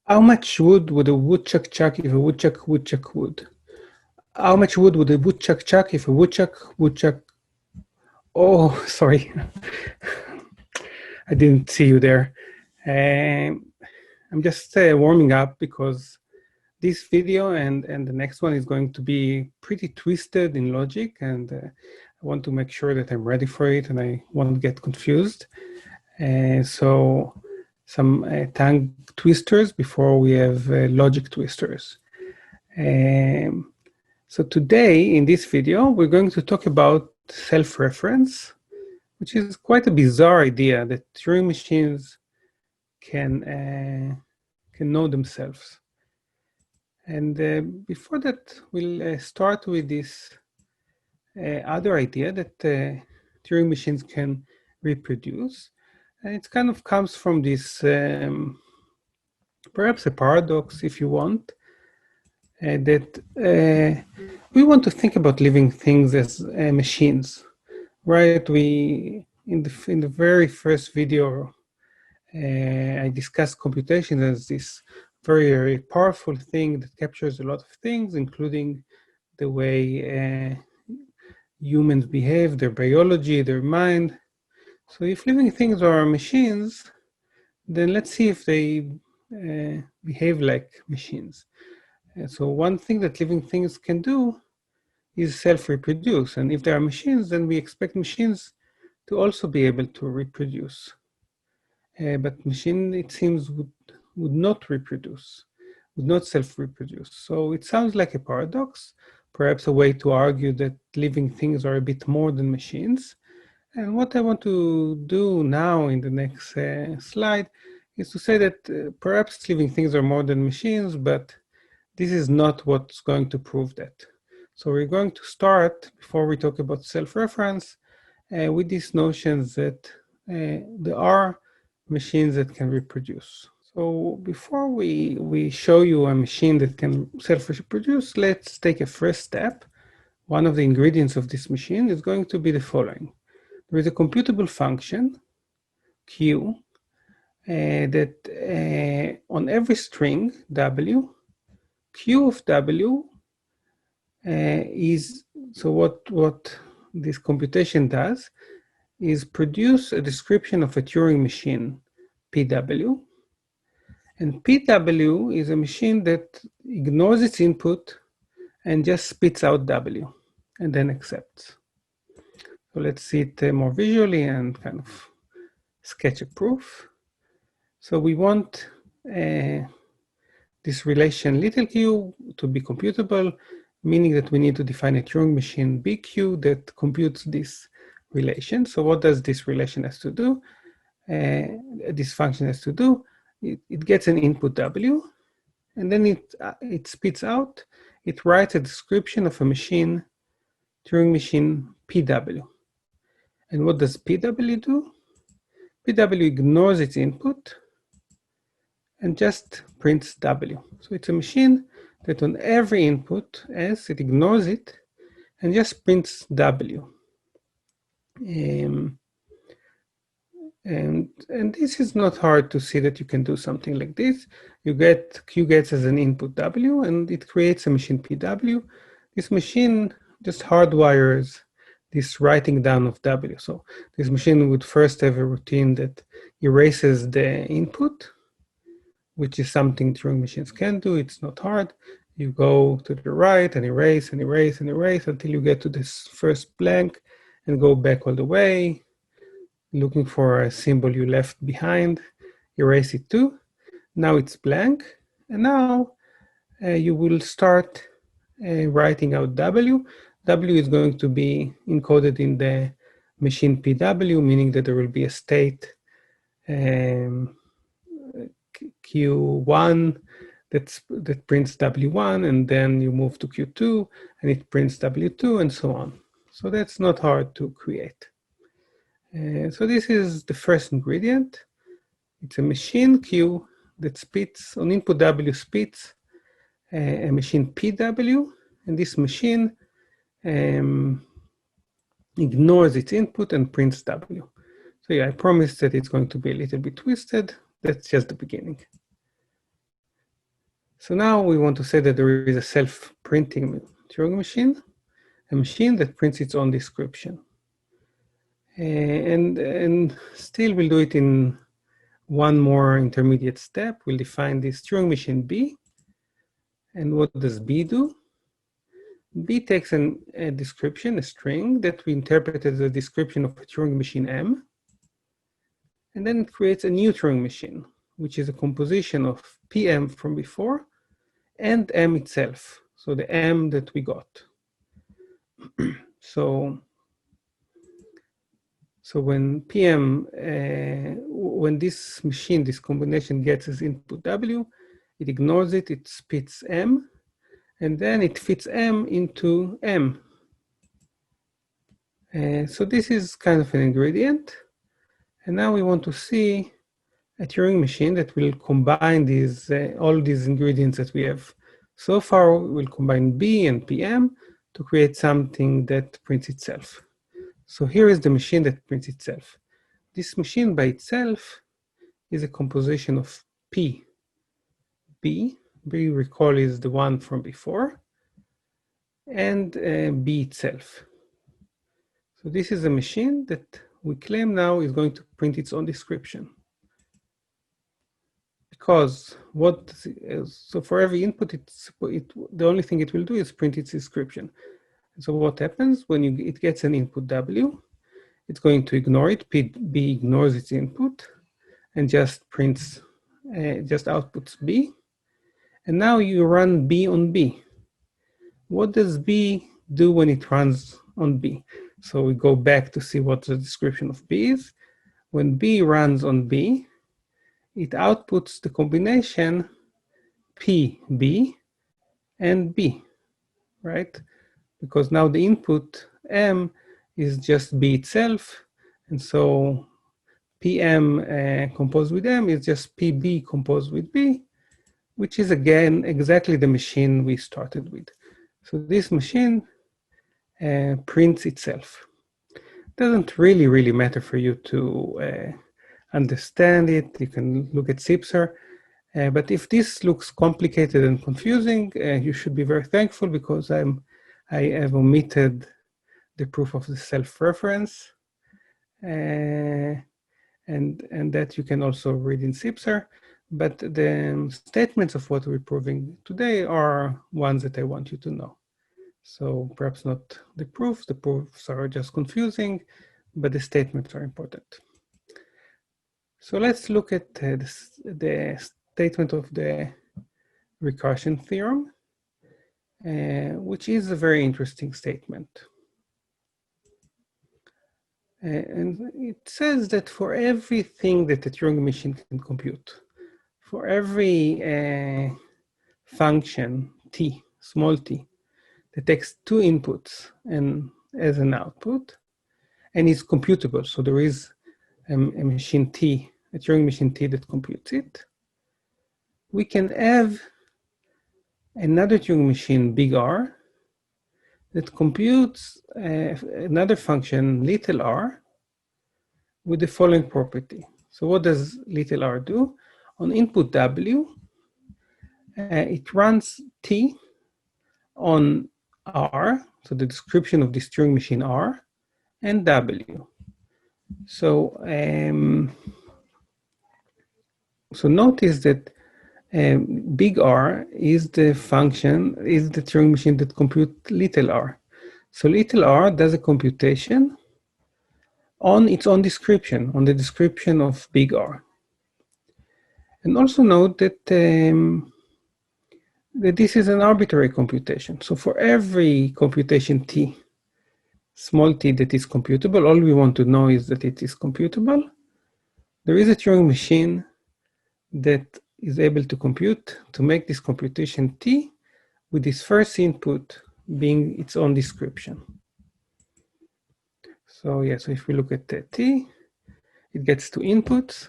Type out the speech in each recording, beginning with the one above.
How much wood would a woodchuck chuck if a woodchuck woodchuck would? How much wood would a woodchuck chuck if a woodchuck woodchuck? Oh, sorry, I didn't see you there. I'm just warming up because this video and the next one is going to be pretty twisted in logic, and I want to make sure that I'm ready for it and I won't get confused. So some tongue twisters before we have logic twisters. So today in this video, we're going to talk about self-reference, which is quite a bizarre idea that Turing machines can know themselves. And before that, we'll start with this other idea that Turing machines can reproduce. And it kind of comes from this, perhaps a paradox, if you want, that we want to think about living things as machines, right? We in the very first video, I discussed computation as this very, very powerful thing that captures a lot of things, including the way humans behave, their biology, their mind. So if living things are machines, then let's see if they behave like machines. So one thing that living things can do is self-reproduce. And if they are machines, then we expect machines to also be able to reproduce. But machine, it seems, would not reproduce, would not self-reproduce. So it sounds like a paradox, perhaps a way to argue that living things are a bit more than machines. And what I want to do now in the next slide is to say that perhaps living things are more than machines, but this is not what's going to prove that. So we're going to start, before we talk about self-reference, with these notions that there are machines that can reproduce. So before we show you a machine that can self-reproduce, let's take a first step. One of the ingredients of this machine is going to be the following. There is a computable function, Q, that on every string, W, Q of W is, so what this computation does is produce a description of a Turing machine, PW. And PW is a machine that ignores its input and just spits out W and then accepts. So let's see it more visually and kind of sketch a proof. So we want this relation little q to be computable, meaning that we need to define a Turing machine BQ that computes this relation. So what does this relation has to do? This function has to do? It gets an input W, and then it spits out, it writes a description of a machine, Turing machine PW. And what does PW do? PW ignores its input and just prints W. So it's a machine that on every input S, it ignores it and just prints W. And this is not hard to see that you can do something like this. You get Q gets as an input W, and it creates a machine PW. This machine just hardwires this writing down of W. So this machine would first have a routine that erases the input, which is something Turing machines can do. It's not hard. You go to the right and erase and erase and erase until you get to this first blank and go back all the way, looking for a symbol you left behind, erase it too. Now it's blank, and now you will start writing out W. W is going to be encoded in the machine PW, meaning that there will be a state Q1 that prints W1, and then you move to Q2, and it prints W2, and so on. So that's not hard to create. So this is the first ingredient. It's a machine Q that spits, on input W spits a machine PW, and this machine ignores its input and prints W. So yeah, I promised that it's going to be a little bit twisted. That's just the beginning. So now we want to say that there is a self-printing Turing machine, a machine that prints its own description. And still we'll do it in one more intermediate step. We'll define this Turing machine B. And what does B do? B takes a description, a string, that we interpret as a description of a Turing machine M. And then it creates a new Turing machine, which is a composition of PM from before and M itself. So the M that we got. So when PM, when this machine, this combination gets as input W, it ignores it, it spits M, and then it fits M into M. So this is kind of an ingredient. And now we want to see a Turing machine that will combine these all these ingredients that we have. So far, we'll combine B and PM to create something that prints itself. So here is the machine that prints itself. This machine by itself is a composition of P. B, recall, is the one from before, and B itself. So this is a machine that we claim now is going to print its own description. Because so for every input, the only thing it will do is print its description. So what happens when it gets an input W, it's going to ignore it. B ignores its input and just prints, just outputs B. And now you run B on B. What does B do when it runs on B? So we go back to see what the description of B is. When B runs on B, it outputs the combination PB and B, right? Because now the input M is just B itself, and so PM composed with M is just PB composed with B, which is again exactly the machine we started with. So this machine prints itself. Doesn't really matter for you to understand it. You can look at CIPSR. But if this looks complicated and confusing, you should be very thankful because I have omitted the proof of the self-reference. And that you can also read in CIPSR. But the statements of what we're proving today are ones that I want you to know. So perhaps not the proofs are just confusing, but the statements are important. So let's look at the statement of the recursion theorem, which is a very interesting statement. And it says that for everything that a Turing machine can compute, for every function t, small t, that takes two inputs and as an output, and is computable. So there is a machine T, a Turing machine T that computes it. We can have another Turing machine, big R, that computes another function, little r, with the following property. So what does little r do? On input W, it runs T on R, so the description of this Turing machine R, and W. So, so notice that big R is the function, is the Turing machine that computes little r. So little r does a computation on its own description, on the description of big R. And also note that, that this is an arbitrary computation. So for every computation T, small t that is computable, all we want to know is that it is computable. There is a Turing machine that is able to compute, to make this computation T with its first input being its own description. So yeah, so if we look at T, it gets two inputs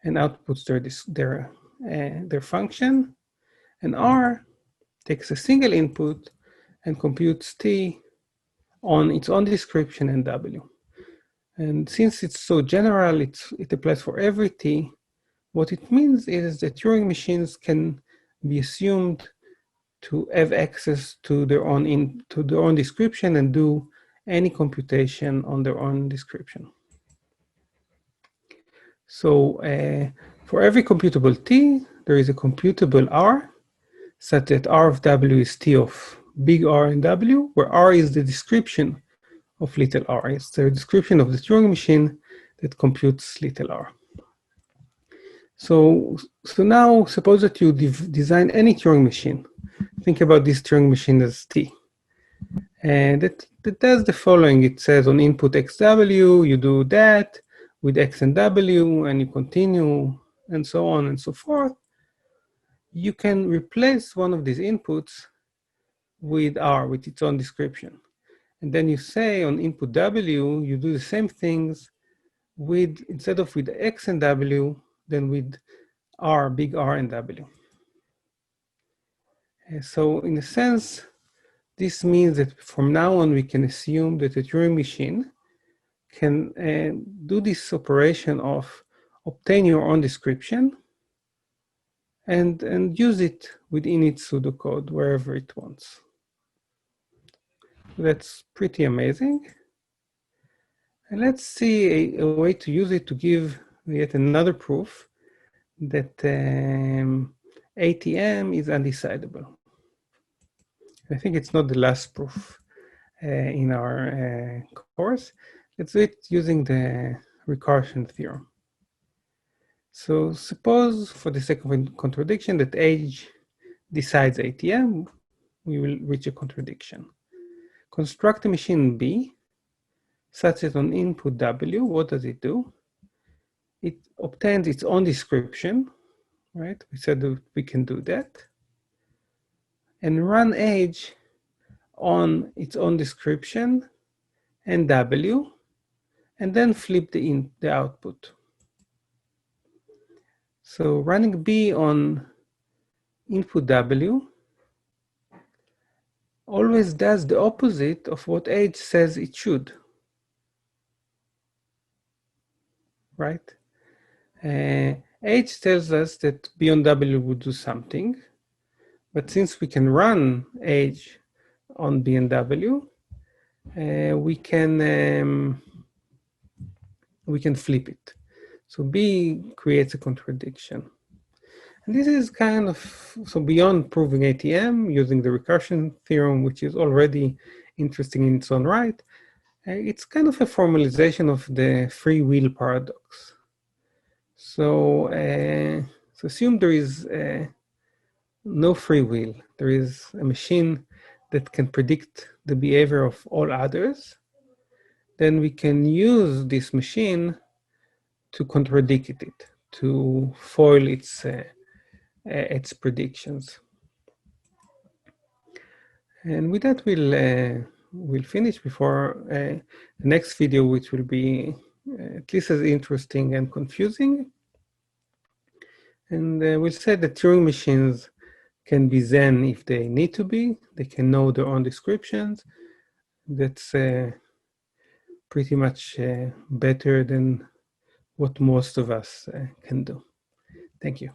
and outputs their function, and R takes a single input and computes T on its own description and W. And since it's so general, it applies for every T. What it means is that Turing machines can be assumed to have access to their own description and do any computation on their own description. So for every computable t, there is a computable r, such that r of w is t of big R and w, where r is the description of little r. It's the description of the Turing machine that computes little r. So now suppose that you design any Turing machine. Think about this Turing machine as t. And that does the following. It says on input xw, you do that with x and w, and you continue, and so on and so forth. You can replace one of these inputs with r, with its own description. And then you say on input w, you do the same things with, instead of with x and w, then with r, big R and w. So in a sense, this means that from now on, we can assume that a Turing machine can do this operation of obtain your own description and use it within its pseudocode wherever it wants. That's pretty amazing. And let's see a way to use it to give yet another proof that ATM is undecidable. I think it's not the last proof in our course. Let's do it using the recursion theorem. So suppose, for the sake of a contradiction, that age decides ATM, we will reach a contradiction. Construct a machine B, such that on input W, what does it do? It obtains its own description, right? We said that we can do that. And run age on its own description and W, and then flip the output. So running B on input W always does the opposite of what age says it should, right? Age tells us that B on W would do something, but since we can run age on B and W, we can flip it. So B creates a contradiction. And this is kind of, so beyond proving ATM using the recursion theorem, which is already interesting in its own right, it's kind of a formalization of the free will paradox. So, so assume there is no free will. There is a machine that can predict the behavior of all others. Then we can use this machine to contradict it, to foil its predictions. And with that, we'll finish before the next video, which will be at least as interesting and confusing. And we'll say that Turing machines can be Zen if they need to be. They can know their own descriptions. That's pretty much better than what most of us can do. Thank you.